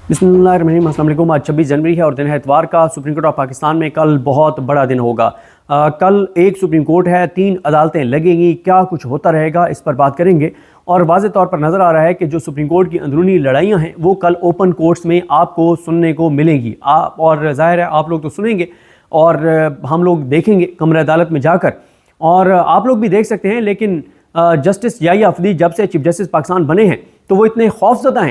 बिस्मिल्लाहिर्रहमानिर्रहीम। अस्सलाम वालेकुम। आज 26 जनवरी है और दिन है इतवार का। सुप्रीम कोर्ट ऑफ पाकिस्तान में कल बहुत बड़ा दिन होगा। कल एक सुप्रीम कोर्ट है, 3 अदालतें लगेंगी, क्या कुछ होता रहेगा इस पर बात करेंगे। और वाज़े तौर पर नज़र आ रहा है कि जो सुप्रीम कोर्ट की अंदरूनी लड़ाइयाँ हैं वो कल ओपन कोर्ट्स में आपको सुनने को मिलेंगी। और ज़ाहिर है आप लोग तो सुनेंगे और हम लोग देखेंगे कमरे अदालत में जाकर, और आप लोग भी देख सकते हैं। लेकिन जस्टिस याहिया अफदी जब से चीफ जस्टिस पाकिस्तान बने हैं तो वो इतने खौफज़दा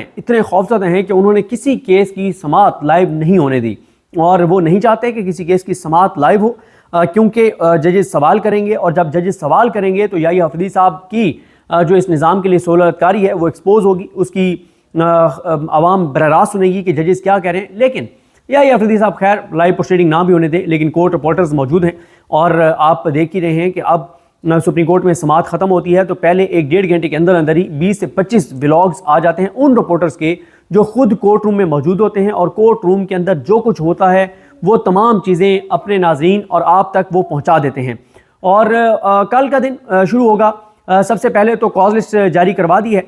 हैं कि उन्होंने किसी केस की समाअत लाइव नहीं होने दी, और वो नहीं चाहते कि किसी केस की समाअत लाइव हो, क्योंकि जजेस सवाल करेंगे, और जब जजेस सवाल करेंगे तो याहिया अफदी साहब की जो इस निज़ाम के लिए सहूलतकारी है वो एक्सपोज होगी, उसकी आवाम बराह रास्त सुनेगी कि जजेस क्या कह रहे हैं। लेकिन याहिया अफदी साहब खैर लाइव प्रोसीडिंग ना भी होने दें, लेकिन कोर्ट रिपोर्टर्स मौजूद हैं और आप देख ही रहे हैं कि अब सुप्रीम कोर्ट में समाअत ख़त्म होती है तो पहले 1-1.5 घंटे के अंदर अंदर ही 20 से 25 व्लॉग्स आ जाते हैं उन रिपोर्टर्स के जो खुद कोर्ट रूम में मौजूद होते हैं, और कोर्ट रूम के अंदर जो कुछ होता है वो तमाम चीज़ें अपने नाज़रीन और आप तक वो पहुंचा देते हैं। और कल का दिन शुरू होगा। सबसे पहले तो कॉज लिस्ट जारी करवा दी है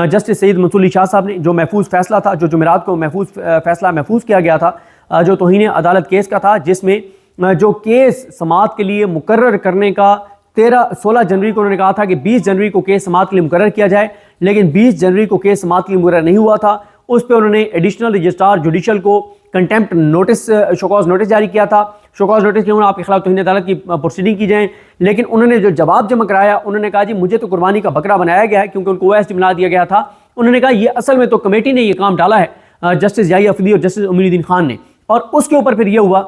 जस्टिस सईद मंसूर अली शाह साहब ने। जो महफूज फैसला था, जो जुमेरात को फैसला महफूज किया गया था, जो तौहीन अदालत केस का था, जिसमें जो केस समाअत के लिए मुकर्रर करने का 16 जनवरी को उन्होंने कहा था कि 20 जनवरी को केस समाअत के लिए मुकर्रर किया जाए, लेकिन 20 जनवरी को केस समाअत के लिए मुकर्रर नहीं हुआ था। उस पर उन्होंने एडिशनल रजिस्ट्रार जुडिशल को कंटेम्प्ट नोटिस, शोकॉज नोटिस जारी किया था। शोकॉज नोटिस के उन्होंने आपके खिलाफ तौहीन अदालत की प्रोसीडिंग की जाए, लेकिन उन्होंने जो जवाब जमा कराया उन्होंने कहा जी मुझे तो कुर्बानी का बकरा बनाया गया है, क्योंकि उनको ओएसडी बना दिया गया था। उन्होंने कहा ये असल में तो कमेटी ने ये काम डाला है, जस्टिस याहिया अफदी और जस्टिस उमरुद्दीन खान ने। और उसके ऊपर फिर यह हुआ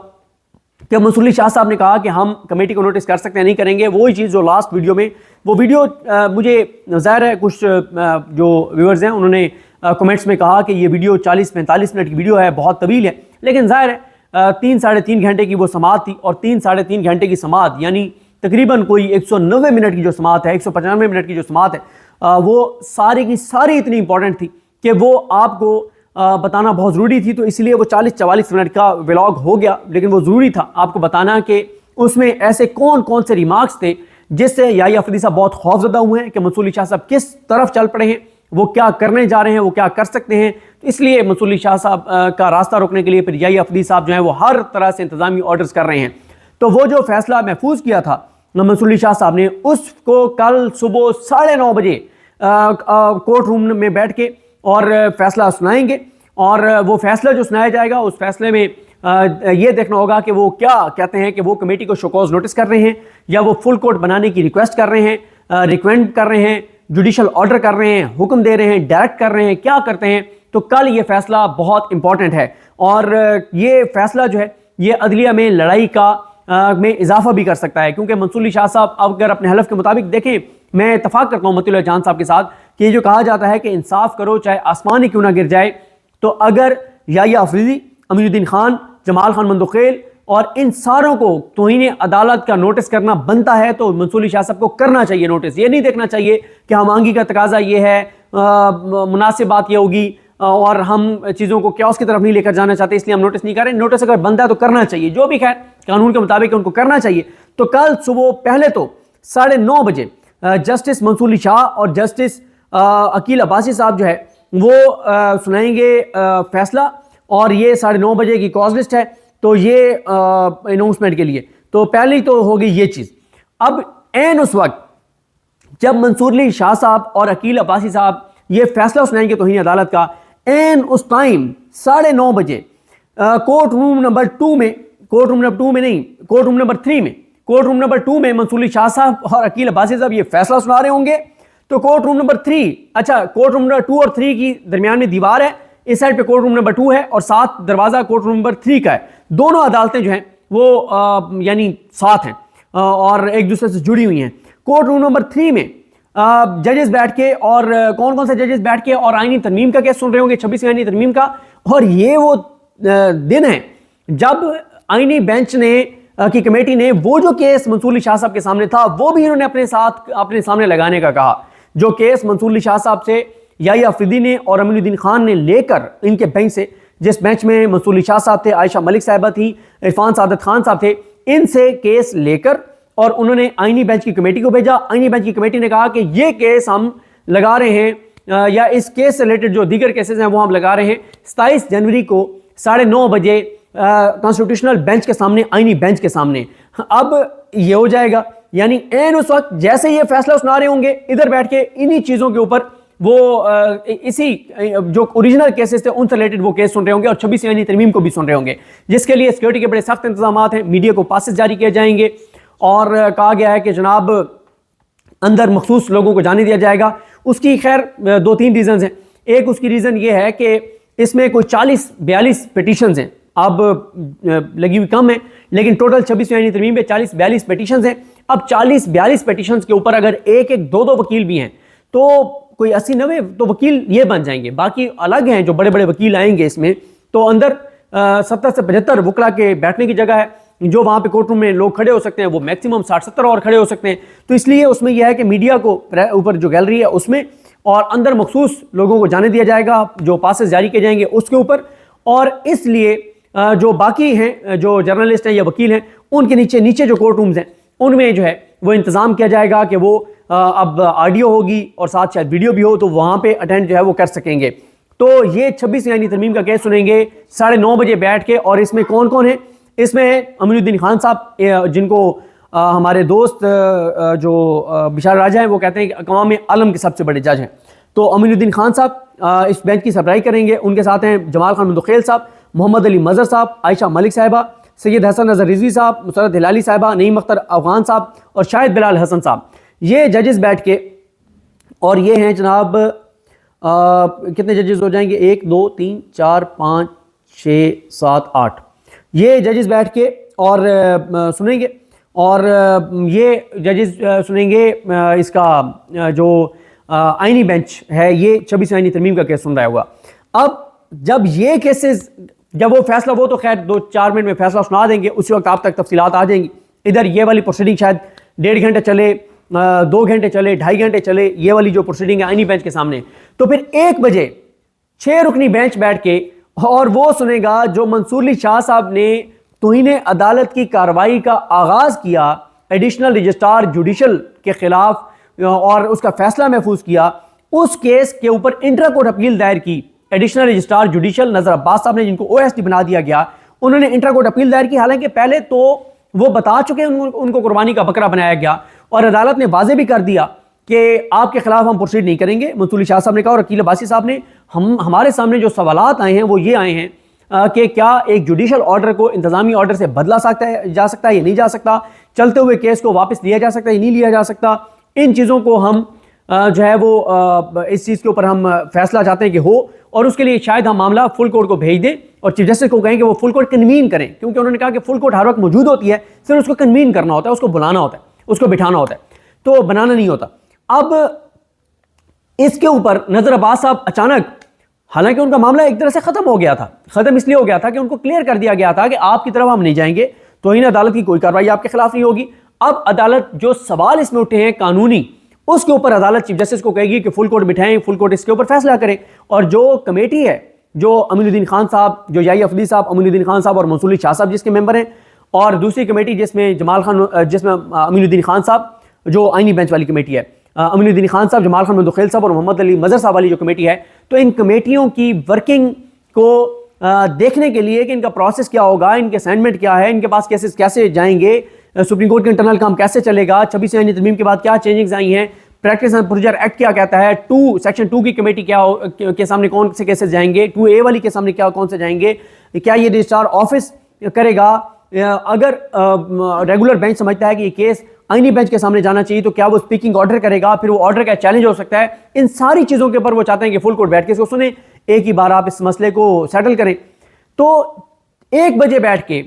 कि मंसूर अली शाह साहब ने कहा कि हम कमेटी को नोटिस कर सकते हैं, नहीं करेंगे। वही चीज़ जो लास्ट वीडियो में, वो वीडियो मुझे ज़ाहिर है कुछ जो व्यूअर्स हैं उन्होंने कमेंट्स में कहा कि ये वीडियो 40-45 मिनट की वीडियो है, बहुत तवील है, लेकिन ज़ाहिर है 3-3.5 घंटे की वो समाअत थी, और 3-3.5 घंटे की समाअत यानी तकरीबन कोई 190 मिनट की जो समाअत है, 195 मिनट की जो समाअत है, वो सारी की सारी इतनी इंपॉर्टेंट थी कि वो आपको बताना बहुत ज़रूरी थी। तो इसलिए वो 40-44 मिनट का व्लॉग हो गया, लेकिन वो ज़रूरी था आपको बताना कि उसमें ऐसे कौन कौन से रिमार्क्स थे जिससे याहिया अफदी साहब बहुत खौफज़दा हुए हैं कि मंसूर अली शाह साहब किस तरफ चल पड़े हैं, वो क्या करने जा रहे हैं, वो क्या कर सकते हैं। तो इसलिए मंसूर अली शाह साहब का रास्ता रोकने के लिए फिर याहिया अफदी साहब जो है वो हर तरह से इंतजामी ऑर्डर्स कर रहे हैं। तो वो जो फैसला महफूज किया था मंसूर अली शाह साहब ने, उसको कल सुबह 9:30 बजे कोर्ट रूम में बैठ के और फैसला सुनाएंगे। और वो फैसला जो सुनाया जाएगा उस फैसले में ये देखना होगा कि वो क्या कहते हैं, कि वो कमेटी को शोकॉज नोटिस कर रहे हैं या वो फुल कोर्ट बनाने की रिक्वेस्ट कर रहे हैं, रिकमेंड कर रहे हैं, जुडिशल ऑर्डर कर रहे हैं, हुक्म दे रहे हैं, डायरेक्ट कर रहे हैं, क्या करते हैं। तो कल ये फैसला बहुत इंपॉर्टेंट है, और ये फैसला जो है ये अदलिया में लड़ाई का में इजाफा भी कर सकता है, क्योंकि मंसूर अली शाह साहब अगर अपने हलफ के मुताबिक देखें, मैं इतफाक करता हूँ मतीउल्लाह जान साहब के साथ कि ये जो कहा जाता है कि इंसाफ करो चाहे आसमान ही क्यों ना गिर जाए, तो अगर याहिया अफदी, उमरुद्दीन खान, जमाल खान मंदोखेल और इन सारों को तौहीन अदालत का नोटिस करना बनता है तो मंसूर अली शाह साहब को करना चाहिए नोटिस। ये नहीं देखना चाहिए कि हमांगी का तकाजा ये है, मुनासिब बात ये होगी और हम चीज़ों को क्योस की तरफ नहीं लेकर जाना चाहते इसलिए हम नोटिस नहीं कर रहे। नोटिस अगर बनता है तो करना चाहिए, जो भी खैर कानून के मुताबिक उनको करना चाहिए। तो कल सुबह पहले तो 9:30 बजे जस्टिस मंसूर अली शाह और जस्टिस अकील अब्बासी साहब जो है वो सुनाएंगे फैसला, और ये 9:30 बजे की कॉज लिस्ट है। तो ये अनाउंसमेंट के लिए तो पहले तो होगी ये चीज़। अब एन उस वक्त जब मंसूर अली शाह साहब और अकील अब्बासी साहब ये फैसला सुनाएंगे तौहीन अदालत का, एन उस टाइम 9:30 बजे कोर्ट रूम नंबर 2 में, कोर्ट रूम नंबर 2 में मंसूर अली शाह साहब और अकील अब्बासी साहब ये फैसला सुना रहे होंगे। तो कोर्ट रूम नंबर 3, अच्छा कोर्ट रूम नंबर 2 और 3 की दरमियान में दीवार है, इस साइड पे कोर्ट रूम नंबर 2 है और साथ दरवाजा कोर्ट रूम नंबर 3 का है। दोनों अदालतें जो हैं वो यानी साथ हैं और एक दूसरे से जुड़ी हुई हैं। कोर्ट रूम नंबर 3 में जजेस बैठ के, और कौन कौन से जजेस बैठ के और आईनी तरमीम का केस सुन रहे होंगे, 26 आईनी तरमीम का। और ये वो दिन है जब आईनी बेंच ने की कमेटी ने वो जो केस मंसूर अली शाह साहब के सामने था वो भी इन्होंने अपने सामने लगाने का कहा। जो केस मंसूर अली शाह साहब से याहिया अफदी ने और उमरुद्दीन खान ने लेकर इनके बेंच से, जिस बेंच में मंसूर अली शाह साहब थे, आयशा मलिक साहिबा थी, इरफान सादत खान साहब थे, इनसे केस लेकर और उन्होंने आईनी बेंच की कमेटी को भेजा। आईनी बेंच की कमेटी ने कहा कि ये केस हम लगा रहे हैं या इस केस से रिलेटेड जो दीगर केसेस हैं वो हम लगा रहे हैं 27 जनवरी को 9:30 बजे कॉन्स्टिट्यूशनल बेंच के सामने, आईनी बेंच के सामने। अब ये हो जाएगा, यानी एन उस वक्त जैसे ये फैसला सुना रहे होंगे, इधर बैठ के इन्हीं चीज़ों के ऊपर वो इसी जो ओरिजिनल केसेस थे उनसे रिलेटेड वो केस सुन रहे होंगे और 26 यानी तरमीम को भी सुन रहे होंगे, जिसके लिए सिक्योरिटी के बड़े सख्त इंतजाम हैं। मीडिया को पासेस जारी किए जाएंगे और कहा गया है कि जनाब अंदर मखसूस लोगों को जाने दिया जाएगा। उसकी खैर 2-3 रीज़न हैं। एक उसकी रीज़न ये है कि इसमें कोई 40-42 पिटीशंस हैं, अब लगी हुई कम है, लेकिन टोटल 26 यानी तरमीम में 40-42 पिटीशंस हैं। अब 40-42 पिटीशंस के ऊपर अगर एक 2 वकील भी हैं तो कोई 80-90 तो वकील ये बन जाएंगे। बाकी अलग हैं जो बड़े बड़े वकील आएंगे इसमें, तो अंदर 70 से 75 वकला के बैठने की जगह है। जो वहाँ पे कोर्ट रूम में लोग खड़े हो सकते हैं वो मैक्सिमम 60-70 और खड़े हो सकते हैं। तो इसलिए उसमें यह है कि मीडिया को ऊपर जो गैलरी है उसमें, और अंदर मखसूस लोगों को जाने दिया जाएगा जो पासेस जारी किए जाएंगे उसके ऊपर। और इसलिए जो बाकी हैं जो जर्नलिस्ट हैं या वकील हैं उनके नीचे जो कोर्ट रूम्स हैं उनमें जो है वो इंतज़ाम किया जाएगा कि वो अब ऑडियो होगी और साथ शायद वीडियो भी हो, तो वहाँ पे अटेंड जो है वो कर सकेंगे। तो ये 26 यानी तरमीम का केस सुनेंगे 9:30 बजे बैठ के। और इसमें कौन कौन है? इसमें अमीनुद्दीन खान साहब, जिनको हमारे दोस्त जो बिशार राजा हैं वो कहते हैं कि अक़वाम आलम के सबसे बड़े जज हैं, तो अमीनुद्दीन खान साहब इस बेंच की सरबराही करेंगे। उनके साथ हैं जमाल खान मुंदखेल साहब, मोहम्मद अली मज़हर साहब, आयशा मलिक साहिबा, सैयद हसन नज़र रिजवी साहब, मुसरत हिलाली साहिबा, नईम अख्तर अफगान साहब और शाहिद बिलाल हसन साहब, ये जजेस बैठ के, और ये हैं जनाब कितने जजेस हो जाएंगे? 1 2 3 4 5 6 7 8 ये जजेस बैठ के और सुनेंगे। और ये जजेस सुनेंगे इसका जो आईनी बेंच है, ये 26 आईनी तरमीम का केस सुन रहा होगा। अब जब ये केसेस, जब वो फैसला, वो तो खैर 2-4 मिनट में फैसला सुना देंगे, उसी वक्त आप तक तफसीलात आ जाएंगी। इधर ये वाली प्रोसीडिंग शायद 1.5 घंटे चले, 2 घंटे चले, 2.5 घंटे चले, ये वाली जो प्रोसीडिंग है आईनी बेंच के सामने। तो फिर 1 बजे 6 रुकनी बेंच बैठ के और वो सुनेगा जो मंसूर अली शाह साहब ने तौहीन अदालत की कार्रवाई का आगाज़ किया एडिशनल रजिस्ट्रार जुडिशल के खिलाफ और उसका फैसला महफूज किया, उस केस के ऊपर इंट्रा कोर्ट अपील दायर की एडिशनल रजिस्ट्रार जुडिशल नज़र अब्बास साहब ने, जिनको OSD बना दिया गया। उन्होंने इंट्रा कोर्ट अपील दायर की, हालांकि पहले तो वो बता चुके उनको कुर्बानी का बकरा बनाया गया और अदालत ने वाज़े भी कर दिया कि आपके खिलाफ हम प्रोसीड नहीं करेंगे। मंसूर अली शाह साहब ने कहा और अकील अब्बासी साहब ने, हमारे सामने जो सवालात आए हैं वो ये आए हैं कि क्या एक जुडिशल ऑर्डर को इंतजामी ऑर्डर से बदला जा सकता है या नहीं जा सकता, चलते हुए केस को वापस लिया जा सकता है या नहीं लिया जा सकता। इन चीज़ों को हम जो है वो इस चीज़ के ऊपर हम फैसला चाहते हैं कि हो, और उसके लिए शायद हम मामला फुल कोर्ट को भेज दें और चीफ जस्टिस को कहें कि वो फुल कोर्ट कन्वीन करें, क्योंकि उन्होंने कहा कि फुल कोर्ट हर वक्त मौजूद होती है, सिर्फ उसको कन्वीन करना होता है, उसको बुलाना होता है, उसको बिठाना होता है, तो बनाना नहीं होता। अब इसके ऊपर नज़र अब्बास साहब अचानक, हालांकि उनका मामला एक तरह से ख़त्म हो गया था, ख़त्म इसलिए हो गया था कि उनको क्लियर कर दिया गया था कि आपकी तरफ हम नहीं जाएंगे, तौहीन अदालत की कोई कार्रवाई आपके खिलाफ नहीं होगी। अब अदालत जो सवाल इसमें उठे हैं कानूनी, उसके ऊपर अदालत चीफ जस्टिस को कहेगी कि फुल कोर्ट बिठाएं, फुल कोर्ट इसके ऊपर फैसला करे। और जो कमेटी है, जो अमीनुद्दीन खान साहब, जो याही अफदी साहब, अमीनुद्दीन खान साहब और मंसूर अली शाह साहब जिसके मेंबर हैं, और दूसरी कमेटी जिसमें जमाल खान, जिसमें अमीनुद्दीन खान साहब जो आईनी बेंच वाली कमेटी है, अमीनुद्दीन खान साहब, जमाल खान मुंदखेल साहब और मोहम्मद अली मज़हर साहब वाली जो कमेटी है, तो इन कमेटियों की वर्किंग को देखने के लिए कि इनका प्रोसेस क्या होगा, इनके असाइनमेंट क्या है, इनके पास केसेस कैसे जाएंगे, सुप्रीम कोर्ट का इंटरनल काम कैसे चलेगा, 26 यानी तरमीम के बाद क्या चेंजिंग्स आई हैं, प्रैक्टिस एंड प्रोसीजर एक्ट क्या कहता है, सेक्शन 2 की कमेटी क्या के सामने कौन से केसेस जाएंगे, 2A वाली के सामने क्या कौन से जाएंगे, क्या ये रजिस्ट्रार ऑफिस करेगा, अगर रेगुलर बेंच समझता है कि ये केस आईनी बेंच के सामने जाना चाहिए तो क्या वो स्पीकिंग ऑर्डर करेगा, फिर वो ऑर्डर का चैलेंज हो सकता है। इन सारी चीज़ों के ऊपर वो चाहते हैं कि फुल कोर्ट बैठ के इसको सुने, एक ही बार आप इस मसले को सेटल करें। तो 1 बजे बैठ के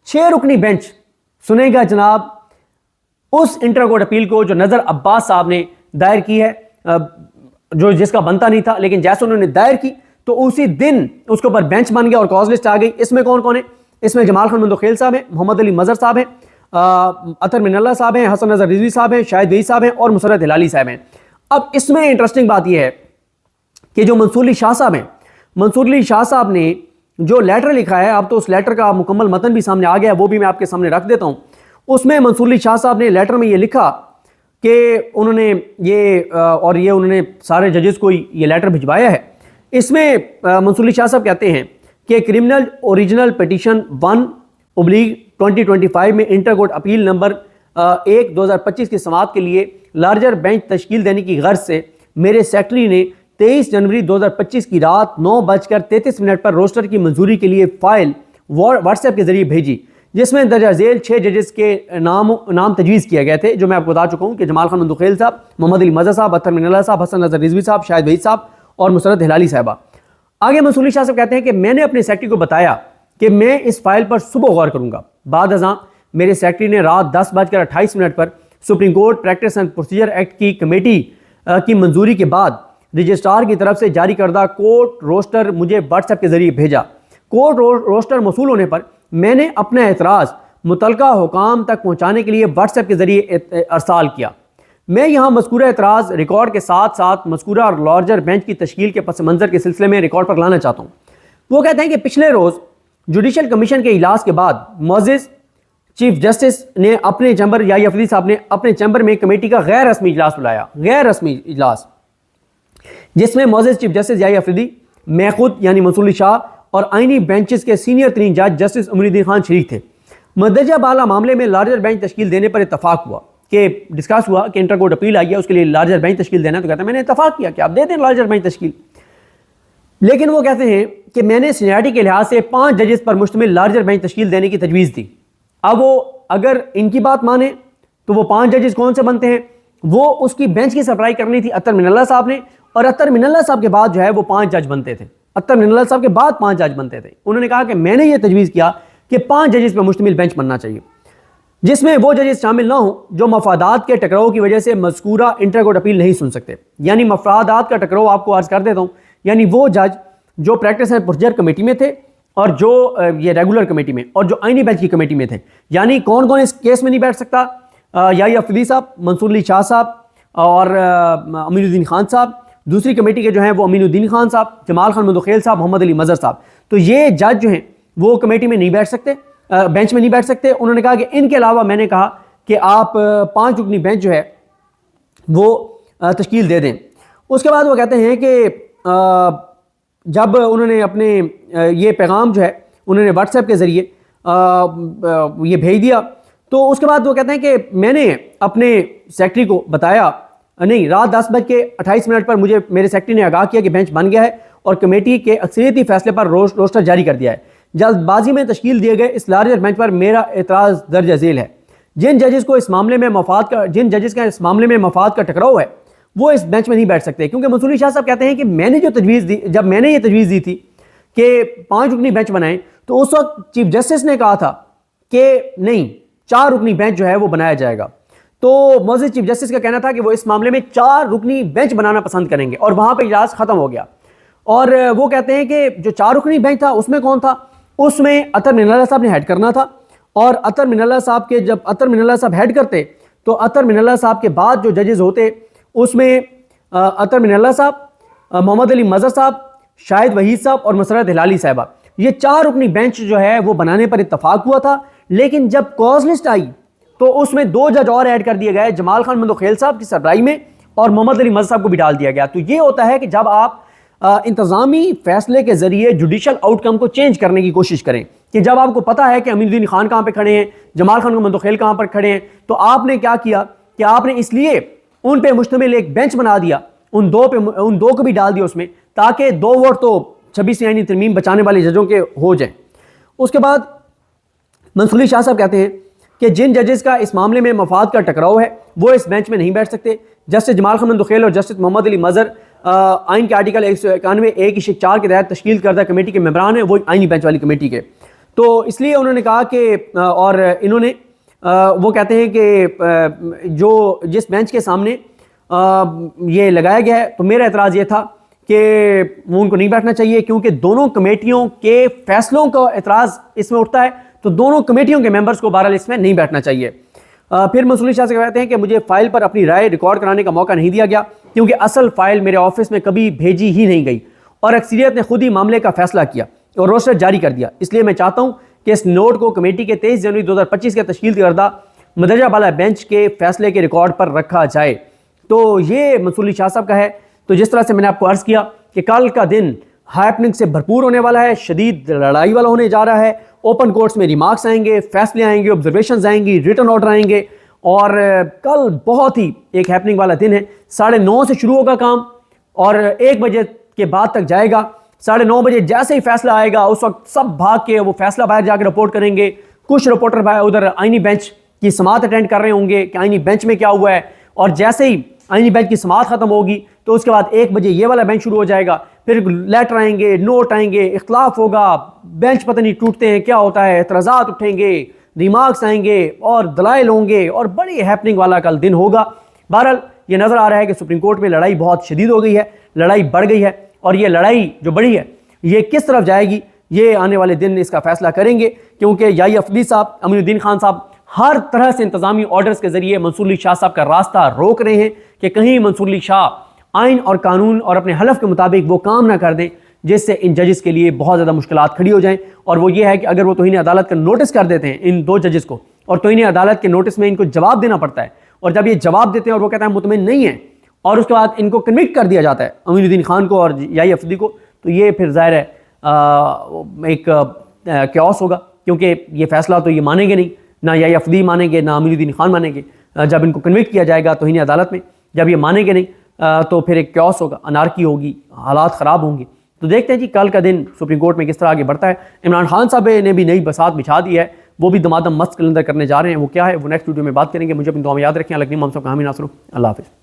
6 रुकनी बेंच सुनेगा जनाब उस इंटर कोर्ट अपील को जो नज़र अब्बास साहब ने दायर की है, जो जिसका बनता नहीं था, लेकिन जैसे उन्होंने दायर की तो उसी दिन उसके ऊपर बेंच बन गया और कॉज लिस्ट आ गई। इसमें कौन कौन है? इसमें जमाल खान मुंदखेल साहब हैं, मोहम्मद अली मज़हर साहब हैं, अतर मिनल्ला साहब हैं, हसन नज़र रिजवी साहब हैं, शाहिद वही साहब हैं और मुसरत हिलाली साहब हैं। अब इसमें इंटरेस्टिंग बात यह है कि जो मंसूर अली शाह साहब हैं, मंसूर अली शाह साहब ने जो लेटर लिखा है, अब तो उस लेटर का मुकम्मल मतन भी सामने आ गया, वो भी मैं आपके सामने रख देता हूँ। उसमें मंसूर अली शाह साहब ने लेटर में ये लिखा कि उन्होंने उन्होंने सारे जजेस को ये लेटर भिजवाया है। इसमें मंसूर अली शाह साहब कहते हैं कि क्रिमिनल ओरिजिनल पिटीशन 1/2025 में इंटर कोर्ट अपील नंबर 1/2025 की समाअत के लिए लार्जर बेंच तश्कील देने की गर्ज से मेरे सेक्रेटरी ने 23 जनवरी 2025 की रात 9:33 पर रोस्टर की मंजूरी के लिए फाइल व्हाट्सएप के जरिए भेजी, जिसमें दर्जा झेल 6 जजेस के नाम तजवीज़ किए गए थे, जो मैं आपको बता चुका हूँ कि जमाल खान मंदुखेल साहब, मोहम्मद अली मज़हर साहब, अत्तर मिनल्ला साहब, हसन नज़र रिजवी साहब, शाहिद वहीद साहब और मुसरत हिलाली साहबा। आगे मंसूर अली शाह साहब कहते हैं कि मैंने अपने सेक्रेटरी को बताया कि मैं इस फाइल पर सुबह गौर करूँगा। बाद अज़ां मेरे सेक्रेटरी ने रात 10:28 पर supreme court practice and procedure act की कमेटी की मंजूरी के बाद रजिस्ट्रार की तरफ से जारी करदा कोर्ट रोस्टर मुझे व्हाट्सएप के जरिए भेजा। कोर्ट रोस्टर मौसूल होने पर मैंने अपना एतराज़ मुतलका हुकाम तक पहुँचाने के लिए व्हाट्सएप के जरिए अरसाल किया। मैं यहाँ मज़कूरा एतराज़ रिकॉर्ड के साथ साथ मज़कूरा और लार्जर बेंच की तश्कील के पस मंज़र के सिलसिले में रिकॉर्ड पर लाना चाहता हूँ। वो कहते हैं कि पिछले रोज़ जुडिशल कमीशन के इजलास के बाद मोअज़्ज़िज़ चीफ जस्टिस ने अपने चैम्बर याही अफरीदी साहब ने अपने चैम्बर में कमेटी का गैर रस्मी इजलास बुलाया, गैर रस्मी इजलास, जिसमें मोअज़्ज़िज़ चीफ जस्टिस याही अफरीदी, मैं खुद यानी मंसूर अली शाह और आइनी बेंचेस के सीनियर तरीन जज जस्टिस अमीनुद्दीन खान शरीक थे। मदरजा बाला मामले में लार्जर बेंच तश्कील देने पर इतफाक हुआ कि डिस्कस हुआ कि इंटर कोर्ट अपील आई है, उसके लिए लार्जर बेंच तश्कील देना। तो कहते हैं मैंने इतफाक किया कि आप दे दें लार्जर बेंच तश्कील। लेकिन वो कहते हैं कि मैंने सीनियरिटी के लिहाज से 5 जजेस पर मुश्तमिल लार्जर बेंच तश्कील देने की तजवीज़ दी। अब वो अगर इनकी बात माने तो वो 5 जजेस कौन से बनते हैं? वो उसकी बेंच की सप्लाई करनी थी अत्तर मिनल्ला साहब ने, और अत्तर मिनल्ला साहब के बाद जो है वो 5 जज बनते थे। अत्तर मिनल्ला साहब के बाद 5 जज बनते थे। उन्होंने कहा कि मैंने ये तजवीज़ किया कि 5 जजेस पर मुश्तमिल बेंच बनना चाहिए, जिसमें वो जजेस शामिल ना हो जो मफादात के टकराव की वजह से मज़कूरा इंटर कोर्ट अपील नहीं सुन सकते। यानी मफादात का टकराव आपको अर्ज कर देता हूँ, यानी वो जज जो प्रैक्टिस एंड प्रोसीजर कमेटी में थे और जो ये रेगुलर कमेटी में और जो आइनी बेंच की कमेटी में थे। यानी कौन कौन इस केस में नहीं बैठ सकता? याही अफरीदी साहब, मंसूर अली शाह साहब और अमीनुद्दीन खान साहब। दूसरी कमेटी के जो हैं वो अमीनुद्दीन खान साहब, जमाल खान मंदुखेल साहब, मोहम्मद अली मज़हर साहब। तो ये जज जो हैं वो कमेटी में नहीं बैठ सकते, बेंच में नहीं बैठ सकते। उन्होंने कहा कि इनके अलावा मैंने कहा कि आप 5 रुकनी बेंच जो है वो तश्कील दे दें। उसके बाद वो कहते हैं कि जब उन्होंने अपने ये पैगाम जो है उन्होंने व्हाट्सएप के ज़रिए ये भेज दिया, तो उसके बाद वो कहते हैं कि मैंने अपने सेक्रेटरी को बताया, नहीं, रात 10:28 पर मुझे मेरे सेक्रेटरी ने आगाह किया कि बेंच बन गया है और कमेटी के अक्सरियती फैसले पर रोस्टर जारी कर दिया है। जल्दबाजी में तश्कील दिए गए इस लार्जर बेंच पर मेरा एतराज़ दर्ज झेल है। जिन जजेस का इस मामले में मफाद का टकराव है वो इस बेंच में नहीं बैठ सकते, क्योंकि मंसूर अली शाह साहब कहते हैं कि मैंने जो तजवीज़ दी, जब मैंने ये तजवीज़ दी थी कि 5 रुकनी बेंच बनाएं, तो उस वक्त चीफ जस्टिस ने कहा था कि नहीं, 4 रुकनी बेंच जो है वो बनाया जाएगा। तो मोअज़्ज़िज़ चीफ जस्टिस का कहना था कि वो इस मामले में 4 रुकनी बेंच बनाना पसंद करेंगे, और वहाँ पर इजलास ख़त्म हो गया। और वो कहते हैं कि जो 4 रुकनी बेंच था उसमें कौन था? उसमें अत्तर मिनल्ला साहब ने हेड करना था, और अत्तर मिनल्ला साहब के जब अत्तर मिनल्ला साहब हेड करते तो अत्तर मिनल्ला साहब के बाद जो जजेस होते उसमें अत्तर मिनल्ला साहब, मोहम्मद अली मज़हर साहब, शाहिद वहीद साहब और मुसरत हिलाली साहबा, ये 4 रुकनी बेंच जो है वो बनाने पर इत्तफाक हुआ था। लेकिन जब कॉज लिस्ट आई तो उसमें 2 जज और ऐड कर दिए गए, जमाल खान मंदुखेल साहब की सरबराही में, और मोहम्मद अली मज़हर साहब को भी डाल दिया गया। तो ये होता है कि जब आप इंतज़ामी फैसले के जरिए जुडिशल आउटकम को चेंज करने की कोशिश करें, कि जब आपको पता है कि अमीनुद्दीन खान कहाँ पे खड़े हैं, जमाल खान मंदुखेल कहाँ पर खड़े हैं, तो आपने क्या किया कि आपने इसलिए उन पे मुश्तमिल एक बेंच बना दिया, उन दो को भी डाल दिया उसमें, ताकि 2 वोट तो 26 यानी तरमीम बचाने वाले जजों के हो जाएं। उसके बाद मंसूर अली शाह साहब कहते हैं कि जिन जजेस का इस मामले में मफाद का टकराव है वो इस बेंच में नहीं बैठ सकते। जस्टिस जमाल खान मंदुखेल और जस्टिस मोहम्मद अली मज़हर आइन के आर्टिकल 191(1)(4) के तहत तश्कील करदा कमेटी के मेंबरान हैं, वो आइनी बेंच वाली कमेटी के। तो इसलिए उन्होंने कहा कि और इन्होंने वो कहते हैं कि जो जिस बेंच के सामने ये लगाया गया है, तो मेरा एतराज़ ये था कि वो उनको नहीं बैठना चाहिए, क्योंकि दोनों कमेटियों के फैसलों का एतराज़ इसमें उठता है, तो दोनों कमेटियों के मेंबर्स को बहरहाल इसमें नहीं बैठना चाहिए। फिर मंसूर अली शाह से कहते हैं कि मुझे फ़ाइल पर अपनी राय रिकॉर्ड कराने का मौका नहीं दिया गया, क्योंकि असल फ़ाइल मेरे ऑफिस में कभी भेजी ही नहीं गई और अक्सरियत ने खुद ही मामले का फैसला किया और रोस्टर जारी कर दिया। इसलिए मैं चाहता हूँ कि इस नोट को कमेटी के 23 जनवरी 2025 के तश्कील करदा मदरजा बाला बेंच के फैसले के रिकॉर्ड पर रखा जाए। तो ये मंसूर अली शाह साहब का है। तो जिस तरह से मैंने आपको अर्ज़ किया कि कल का दिन हैपनिंग से भरपूर होने वाला है, शदीद लड़ाई वाला होने जा रहा है। ओपन कोर्ट्स में रिमार्क्स आएंगे, फैसले आएंगे, ऑब्जर्वेशंस आएंगी, रिटर्न ऑर्डर आएंगे। और कल बहुत ही एक हैपनिंग वाला दिन है। 9:30 से शुरू होगा काम और 1 बजे के बाद तक जाएगा। 9:30 बजे जैसे ही फैसला आएगा उस वक्त सब भाग के वो फैसला बाहर जाकर रिपोर्ट करेंगे। कुछ रिपोर्टर उधर आईनी बेंच की समाअत अटेंड कर रहे होंगे कि आईनी बेंच में क्या हुआ है। और जैसे ही आईनी बेंच की समाअत खत्म होगी तो उसके बाद 1 बजे ये वाला बेंच शुरू हो जाएगा। फिर लेटर आएंगे, नोट आएंगे, इख्तलाफ होगा, बेंच पता नहीं टूटते हैं क्या होता है, एतराज़ात उठेंगे, रिमार्क्स आएंगे और दलाइल होंगे और बड़ी हैपनिंग वाला कल दिन होगा। बहरहाल ये नज़र आ रहा है कि सुप्रीम कोर्ट में लड़ाई बहुत शदीद हो गई है, लड़ाई बढ़ गई है। और ये लड़ाई जो बढ़ी है ये किस तरफ जाएगी ये आने वाले दिन इसका फैसला करेंगे, क्योंकि याही अफदी साहब, अमीनुद्दीन खान साहब हर तरह से इंतजामी ऑर्डर्स के जरिए मंसूर अली शाह साहब का रास्ता रोक रहे हैं कि कहीं मंसूर अली शाह आइन और कानून और अपने हलफ के मुताबिक वो काम ना कर दें जिससे इन जजेस के लिए बहुत ज़्यादा मुश्किलात खड़ी हो जाएं। और वो ये है कि अगर वो तौहीन अदालत का नोटिस कर देते हैं इन 2 जजेस को, और तौहीन अदालत के नोटिस में इनको जवाब देना पड़ता है, और जब ये जवाब देते हैं और वो कहते हैं मुतमिन नहीं है और उसके बाद इनको कन्विक्ट कर दिया जाता है अमीनुद्दीन खान को और याही अफदी को, तो ये फिर ज़ाहिर है एक क्यास होगा, क्योंकि ये फैसला तो ये मानेंगे नहीं, ना याही अफदी मानेंगे ना अमीनुद्दीन खान मानेंगे। जब इनको कन्विक्ट किया जाएगा तौहीन अदालत में, जब ये मानेंगे नहीं तो फिर एक क्यास होगा, अनारकी होगी, हालात ख़राब होंगे। तो देखते हैं जी कल का दिन सुप्रीम कोर्ट में किस तरह आगे बढ़ता है। इमरान खान साहब ने भी नई बसात बिछा दी है, वो भी दमादम मस्त कलंदर करने जा रहे हैं। वो क्या है वो नेक्स्ट वीडियो में बात करेंगे। मुझे अपनी दुआ में याद रखें। अलग नहीं हम सब कहामी नासरो। अल्लाह हाफ़िज़।